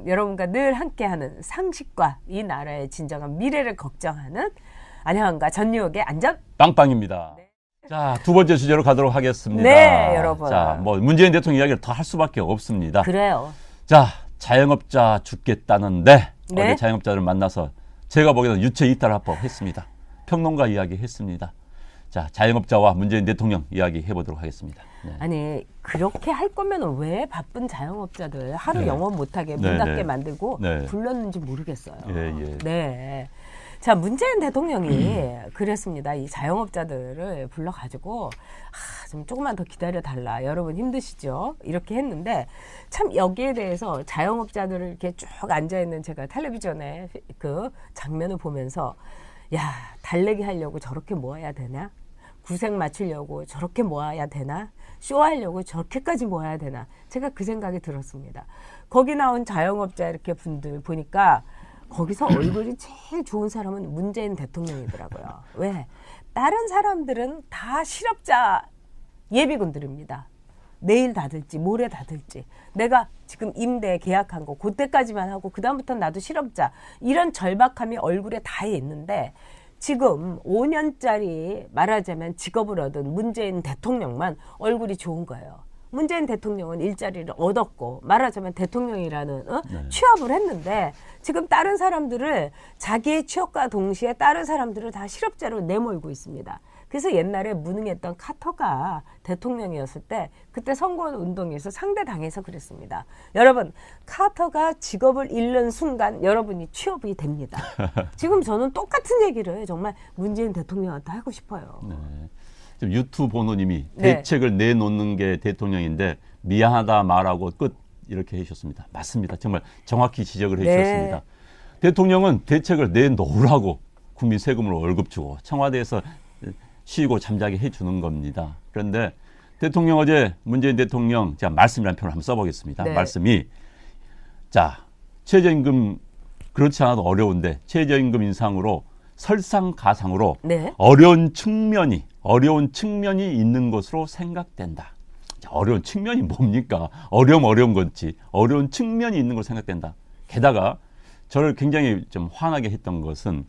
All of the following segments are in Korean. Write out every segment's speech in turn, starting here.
여러분과 늘 함께하는 상식과 이 나라의 진정한 미래를 걱정하는 안녕한가 전유옥의 안전 빵빵입니다. 네. 자, 두 번째 주제로 가도록 하겠습니다. 네, 여러분. 자, 뭐 문재인 대통령 이야기를 더 할 수밖에 없습니다. 그래요. 자, 자영업자 죽겠다는데 네? 어제 자영업자를 만나서 제가 보기에는 유체 이탈 합법했습니다. 평론가 이야기 했습니다. 자, 자영업자와 문재인 대통령 이야기 해보도록 하겠습니다. 네. 아니 그렇게 할 거면 왜 바쁜 자영업자들 하루 네. 영업 못하게 네, 문 닫게 네. 만들고 네. 불렀는지 모르겠어요. 예. 네. 자, 문재인 대통령이 그랬습니다. 이 자영업자들을 불러가지고 좀 조금만 더 기다려달라. 여러분 힘드시죠? 이렇게 했는데 참 여기에 대해서 자영업자들을 이렇게 쭉 앉아있는 제가 텔레비전에 그 장면을 보면서 야, 달래기 하려고 저렇게 모아야 되나? 구색 맞추려고 저렇게 모아야 되나? 쇼하려고 저렇게까지 모아야 되나? 제가 그 생각이 들었습니다. 거기 나온 자영업자 이렇게 분들 보니까 거기서 얼굴이 제일 좋은 사람은 문재인 대통령이더라고요. 왜? 다른 사람들은 다 실업자 예비군들입니다. 내일 닫을지 모레 닫을지 내가 지금 임대 계약한 거 그때까지만 하고 그다음부터는 나도 실업자 이런 절박함이 얼굴에 다 있는데 지금 5년짜리 말하자면 직업을 얻은 문재인 대통령만 얼굴이 좋은 거예요. 문재인 대통령은 일자리를 얻었고 말하자면 대통령이라는 네. 취업을 했는데 지금 다른 사람들을 자기의 취업과 동시에 다른 사람들을 다 실업자로 내몰고 있습니다. 그래서 옛날에 무능했던 카터가 대통령이었을 때 그때 선거운동에서 상대당해서 그랬습니다. 여러분 카터가 직업을 잃는 순간 여러분이 취업이 됩니다. 지금 저는 똑같은 얘기를 정말 문재인 대통령한테 하고 싶어요. 네. 지금 유튜브 보노님이 네. 대책을 내놓는 게 대통령인데 미안하다 말하고 끝 이렇게 해주셨습니다. 맞습니다. 정말 정확히 지적을 해주셨습니다. 대통령은 대책을 내놓으라고 국민 세금으로 월급 주고 청와대에서 쉬고 잠자게 해주는 겁니다. 그런데 대통령 어제 문재인 대통령 제가 말씀이라는 표현을 한번 써보겠습니다. 네. 말씀이 자 최저임금 그렇지 않아도 어려운데 최저임금 인상으로 설상가상으로 네. 어려운 측면이 있는 것으로 생각된다. 자, 어려운 측면이 뭡니까? 어려운 건지 어려운 측면이 있는 것으로 생각된다. 게다가 저를 굉장히 좀 화나게 했던 것은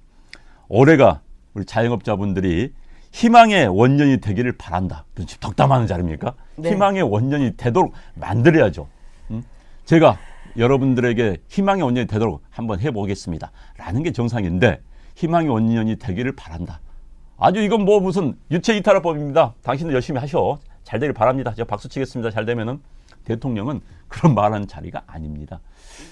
올해가 우리 자영업자분들이 희망의 원년이 되기를 바란다. 지금 덕담하는 자리입니까? 네. 희망의 원년이 되도록 만들어야죠. 제가 여러분들에게 희망의 원년이 되도록 한번 해보겠습니다. 라는 게 정상인데 희망의 원년이 되기를 바란다. 아주 이건 뭐 무슨 유체이탈화법입니다. 당신들 열심히 하셔. 잘 되길 바랍니다. 제가 박수 치겠습니다. 잘 되면은 대통령은 그런 말하는 자리가 아닙니다.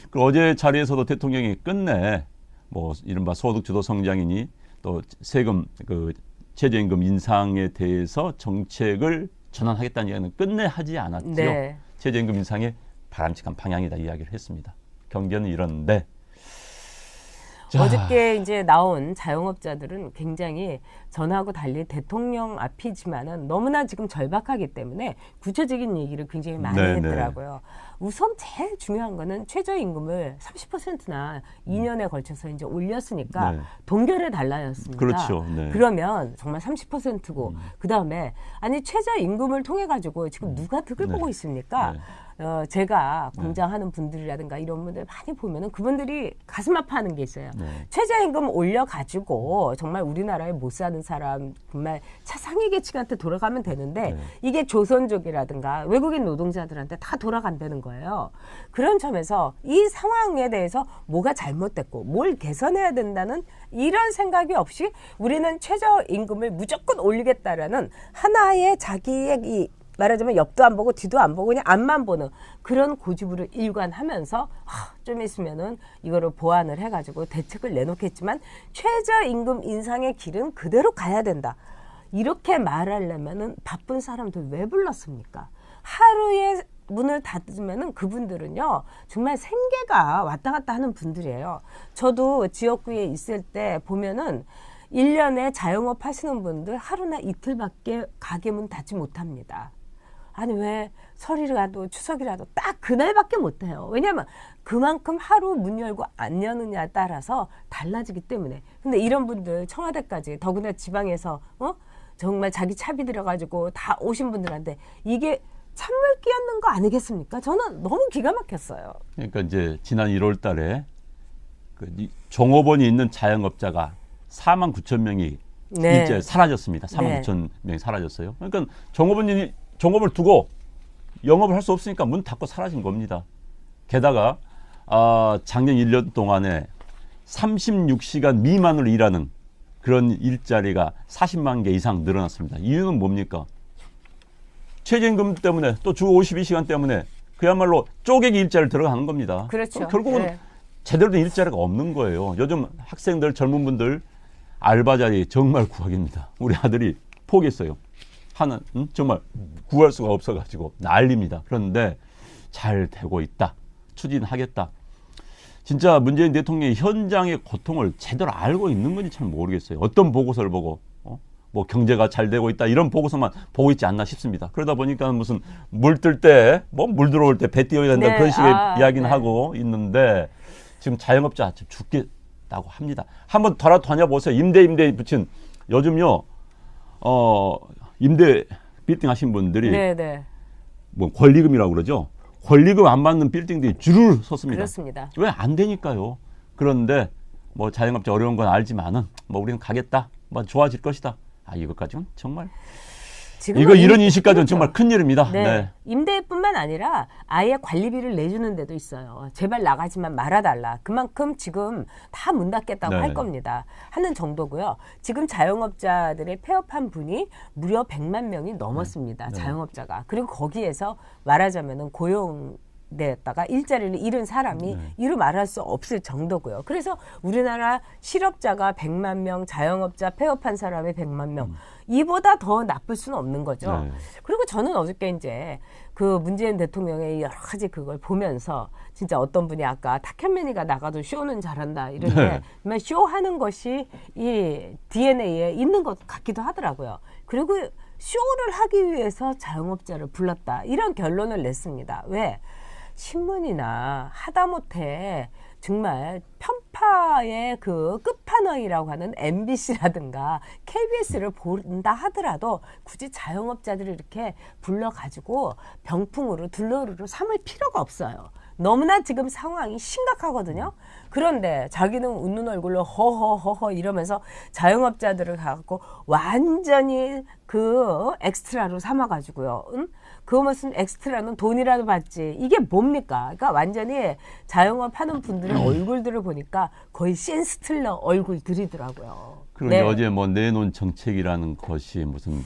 그 어제 자리에서도 대통령이 끝내 뭐 이른바 소득주도 성장이니 또 세금 그 최저임금 인상에 대해서 정책을 전환하겠다는 이야기는 끝내 하지 않았지요. 네. 최저임금 인상의 바람직한 방향이다 이야기를 했습니다. 경계는 이런데 어저께 이제 나온 자영업자들은 굉장히 전하고 달리 대통령 앞이지만은 너무나 지금 절박하기 때문에 구체적인 얘기를 굉장히 많이 했더라고요. 우선 제일 중요한 거는 최저임금을 30%나 2년에 걸쳐서 이제 올렸으니까 동결해 달라였습니다. 그렇죠. 네. 그러면 정말 30%고 그 다음에 아니 최저임금을 통해 가지고 지금 누가 득을 보고 있습니까? 제가 공장하는 분들이라든가 이런 분들 많이 보면은 그분들이 가슴 아파하는 게 있어요. 최저임금 올려가지고 정말 우리나라에 못 사는 사람 정말 차상위 계층한테 돌아가면 되는데 이게 조선족이라든가 외국인 노동자들한테 다 돌아간다는 거예요. 그런 점에서 이 상황에 대해서 뭐가 잘못됐고 뭘 개선해야 된다는 이런 생각이 없이 우리는 최저임금을 무조건 올리겠다라는 하나의 자기의 이 말하자면 옆도 안 보고 뒤도 안 보고 그냥 앞만 보는 그런 고집으로 일관하면서 좀 있으면은 이거를 보완을 해가지고 대책을 내놓겠지만 최저임금 인상의 길은 그대로 가야 된다. 이렇게 말하려면은 바쁜 사람들 왜 불렀습니까? 하루에 문을 닫으면은 그분들은요 정말 생계가 왔다 갔다 하는 분들이에요. 저도 지역구에 있을 때 보면은 1년에 자영업 하시는 분들 하루나 이틀밖에 가게 문 닫지 못합니다. 아니 왜 설이라도 추석이라도 딱 그날밖에 못해요. 왜냐하면 그만큼 하루 문 열고 안 여느냐에 따라서 달라지기 때문에. 근데 이런 분들 청와대까지 더구나 지방에서 정말 자기 차비 들여가지고 다 오신 분들한테 이게 찬물 끼얹는 거 아니겠습니까? 저는 너무 기가 막혔어요. 그러니까 이제 지난 1월 달에 종업원이 있는 자영업자가 4만 9천 명이 네. 일제 사라졌습니다. 4만 네. 9천 명이 사라졌어요. 그러니까 종업을 두고 영업을 할 수 없으니까 문 닫고 사라진 겁니다. 게다가 작년 1년 동안에 36시간 미만으로 일하는 그런 일자리가 40만 개 이상 늘어났습니다. 이유는 뭡니까? 최저임금 때문에 또 주 52시간 때문에 그야말로 쪼개기 일자리를 들어가는 겁니다. 그렇죠. 결국은 네. 제대로 된 일자리가 없는 거예요. 요즘 학생들, 젊은 분들 알바 자리 정말 구하기입니다. 우리 아들이 포기했어요. 정말 구할 수가 없어가지고 난립니다. 그런데 잘 되고 있다. 추진하겠다. 진짜 문재인 대통령이 현장의 고통을 제대로 알고 있는 건지 잘 모르겠어요. 어떤 보고서를 보고 뭐 경제가 잘 되고 있다 이런 보고서만 보고 있지 않나 싶습니다. 그러다 보니까 무슨 물 뜰 때 물 들어올 때 배 띄워야 된다 네. 그런 식의 이야기는 네. 하고 있는데 지금 자영업자 지금 죽겠다고 합니다. 한번 다녀보세요. 임대 붙인 요즘요 임대 빌딩 하신 분들이 네. 뭐 권리금이라고 그러죠. 권리금 안 받는 빌딩들이 줄을 섰습니다. 그렇습니다. 왜 안 되니까요. 그런데 뭐 자영업자 어려운 건 알지만은 뭐 우리는 가겠다. 뭐 좋아질 것이다. 이것까지는 정말 이런 인식까지는 정말 큰일입니다. 네. 네. 임대뿐만 아니라 아예 관리비를 내주는 데도 있어요. 제발 나가지만 말아달라. 그만큼 지금 다 문 닫겠다고 네. 할 겁니다. 하는 정도고요. 지금 자영업자들의 폐업한 분이 무려 100만 명이 넘었습니다. 네. 자영업자가. 그리고 거기에서 말하자면은 고용됐다가 일자리를 잃은 사람이 이루 말할 수 없을 정도고요. 그래서 우리나라 실업자가 100만 명, 자영업자 폐업한 사람이 100만 명. 이보다 더 나쁠 수는 없는 거죠. 네. 그리고 저는 어저께 이제 그 문재인 대통령의 여러 가지 그걸 보면서 진짜 어떤 분이 아까 탁현민이가 나가도 쇼는 잘한다 이런데 정말 쇼하는 것이 이 DNA에 있는 것 같기도 하더라고요. 그리고 쇼를 하기 위해서 자영업자를 불렀다 이런 결론을 냈습니다. 왜? 신문이나 하다못해 정말 편파의 그 끝판왕이라고 하는 MBC라든가 KBS를 본다 하더라도 굳이 자영업자들을 이렇게 불러가지고 병풍으로 둘러르르 삼을 필요가 없어요. 너무나 지금 상황이 심각하거든요. 그런데 자기는 웃는 얼굴로 허허허허 이러면서 자영업자들을 갖고 완전히 그 엑스트라로 삼아가지고요. 그 무슨 엑스트라는 돈이라도 받지. 이게 뭡니까? 그러니까 완전히 자영업 하는 분들의 얼굴들을 보니까 거의 신스틸러 얼굴들이더라고요. 그리고 네. 어제 뭐 내놓은 정책이라는 것이 무슨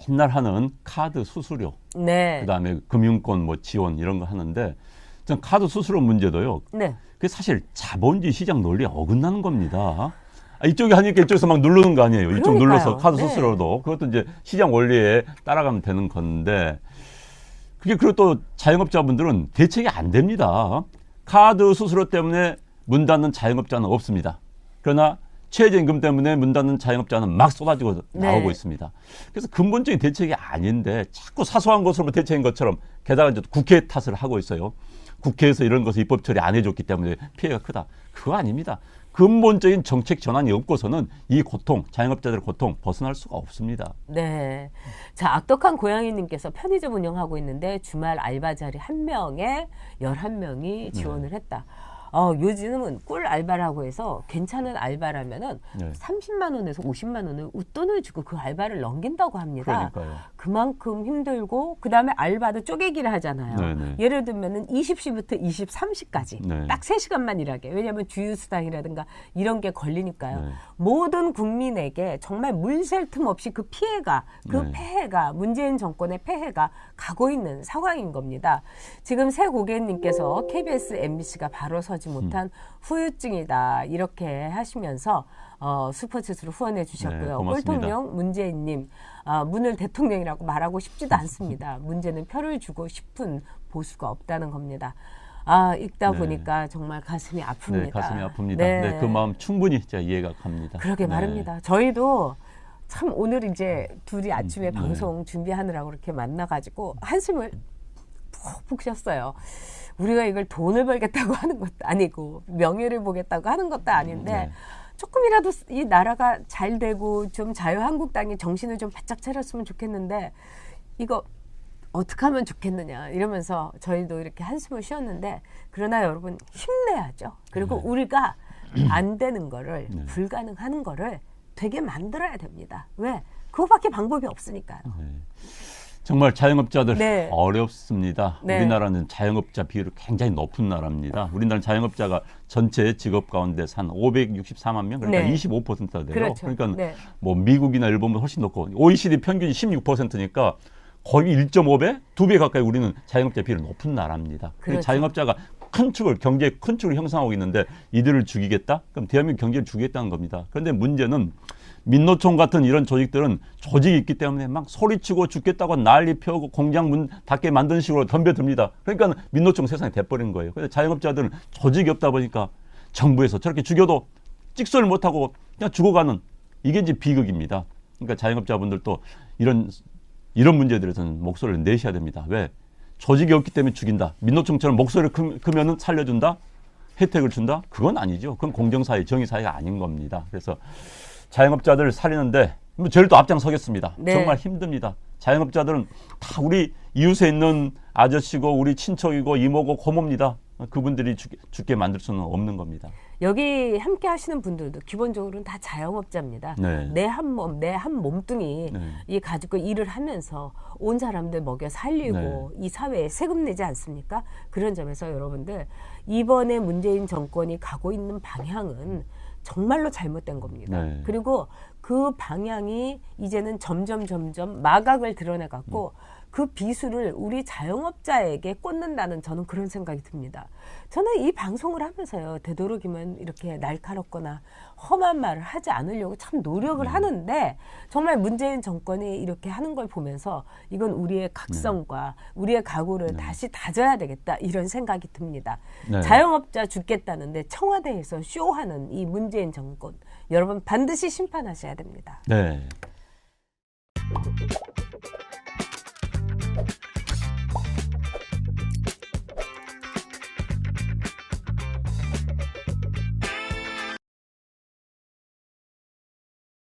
맨날 하는 카드 수수료, 네. 그다음에 금융권 뭐 지원 이런 거 하는데 전 카드 수수료 문제도요. 네. 그게 사실 자본주의 시장 논리에 어긋나는 겁니다. 이쪽이 하니까 이쪽에서 막 누르는 거 아니에요. 이쪽 그러니까요. 눌러서 카드 네. 수수료도 그것도 이제 시장 원리에 따라가면 되는 건데 그게 그리고 또 자영업자분들은 대책이 안 됩니다. 카드 수수료 때문에 문 닫는 자영업자는 없습니다. 그러나 최저임금 때문에 문 닫는 자영업자는 막 쏟아지고 나오고 네. 있습니다. 그래서 근본적인 대책이 아닌데 자꾸 사소한 것으로 대책인 것처럼 게다가 이제 국회 탓을 하고 있어요. 국회에서 이런 것을 입법 처리 안 해줬기 때문에 피해가 크다. 그거 아닙니다. 근본적인 정책 전환이 없고서는 이 고통, 자영업자들의 고통 벗어날 수가 없습니다. 네. 자, 악덕한 고양이님께서 편의점 운영하고 있는데 주말 알바 자리 1명에 11명이 지원을 했다. 요즘은 꿀 알바라고 해서 괜찮은 알바라면은 네. 30만 원에서 50만 원을 웃돈을 주고 그 알바를 넘긴다고 합니다. 그러니까요. 그만큼 힘들고 그다음에 알바도 쪼개기를 하잖아요. 네네. 예를 들면은 20시부터 23시까지 네. 딱 3시간만 일하게. 왜냐하면 주휴수당이라든가 이런 게 걸리니까요. 네. 모든 국민에게 정말 물샐 틈 없이 그 피해가 그 네. 폐해가 문재인 정권의 폐해가 가고 있는 상황인 겁니다. 지금 새 고객님께서 KBS, MBC가 바로 서지 못한 후유증이다 이렇게 하시면서 슈퍼챗으로 후원해 주셨고요. 네, 고맙습니다. 꼴통령 문재인님 문을 대통령이라고 말하고 싶지도 않습니다. 문제는 표를 주고 싶은 보수가 없다는 겁니다. 읽다 네. 보니까 정말 가슴이 아픕니다. 네, 가슴이 아픕니다. 네. 네, 그 마음 충분히 제가 이해가 갑니다. 그러게 네. 말입니다. 저희도 참 오늘 이제 둘이 아침에 방송 준비하느라고 이렇게 만나가지고 한숨을 푹푹 쉬었어요. 우리가 이걸 돈을 벌겠다고 하는 것도 아니고 명예를 보겠다고 하는 것도 아닌데 조금이라도 이 나라가 잘 되고 좀 자유한국당이 정신을 좀 바짝 차렸으면 좋겠는데 이거 어떻게 하면 좋겠느냐 이러면서 저희도 이렇게 한숨을 쉬었는데 그러나 여러분 힘내야죠. 그리고 우리가 안 되는 거를 불가능한 거를 되게 만들어야 됩니다. 왜? 그거밖에 방법이 없으니까요. 정말 자영업자들 네. 어렵습니다. 네. 우리나라는 자영업자 비율이 굉장히 높은 나라입니다. 우리나라 자영업자가 전체 직업 가운데서 한 564만 명, 그러니까 네. 25%가 돼요. 그렇죠. 그러니까 네. 뭐 미국이나 일본보다 훨씬 높고 OECD 평균이 16%니까 거의 1.5배, 2배 가까이 우리는 자영업자 비율이 높은 나라입니다. 그렇죠. 자영업자가 큰 축을 경제의 큰 축을 형성하고 있는데 이들을 죽이겠다? 그럼 대한민국 경제를 죽이겠다는 겁니다. 그런데 문제는 민노총 같은 이런 조직들은 조직이 있기 때문에 막 소리치고 죽겠다고 난리 펴고 공장 문 닫게 만드는 식으로 덤벼듭니다. 그러니까 민노총 세상에 돼버린 거예요. 그래서 자영업자들은 조직이 없다 보니까 정부에서 저렇게 죽여도 찍소리를 못하고 그냥 죽어가는 이게 이제 비극입니다. 그러니까 자영업자분들도 이런 문제들에서는 목소리를 내셔야 됩니다. 왜? 조직이 없기 때문에 죽인다. 민노총처럼 목소리를 크면은 살려준다? 혜택을 준다? 그건 아니죠. 그건 공정사회, 정의사회가 아닌 겁니다. 그래서 자영업자들을 살리는데 저를 또 앞장서겠습니다. 네. 정말 힘듭니다. 자영업자들은 다 우리 이웃에 있는 아저씨고 우리 친척이고 이모고 고모입니다. 그분들이 죽게 만들 수는 없는 겁니다. 여기 함께 하시는 분들도 기본적으로는 다 자영업자입니다. 네. 내 한 몸, 내 한 몸뚱이 이 가지고 일을 하면서 온 사람들 먹여 살리고 이 사회에 세금 내지 않습니까? 그런 점에서 여러분들 이번에 문재인 정권이 가고 있는 방향은 정말로 잘못된 겁니다. 네. 그리고 그 방향이 이제는 점점 마각을 드러내갖고 그 비수를 우리 자영업자에게 꽂는다는 저는 그런 생각이 듭니다. 저는 이 방송을 하면서요. 되도록이면 이렇게 날카롭거나 험한 말을 하지 않으려고 참 노력을 하는데 정말 문재인 정권이 이렇게 하는 걸 보면서 이건 우리의 각성과 우리의 각오를 다시 다져야 되겠다 이런 생각이 듭니다. 네. 자영업자 죽겠다는데 청와대에서 쇼하는 이 문재인 정권 여러분 반드시 심판하셔야 됩니다. 네.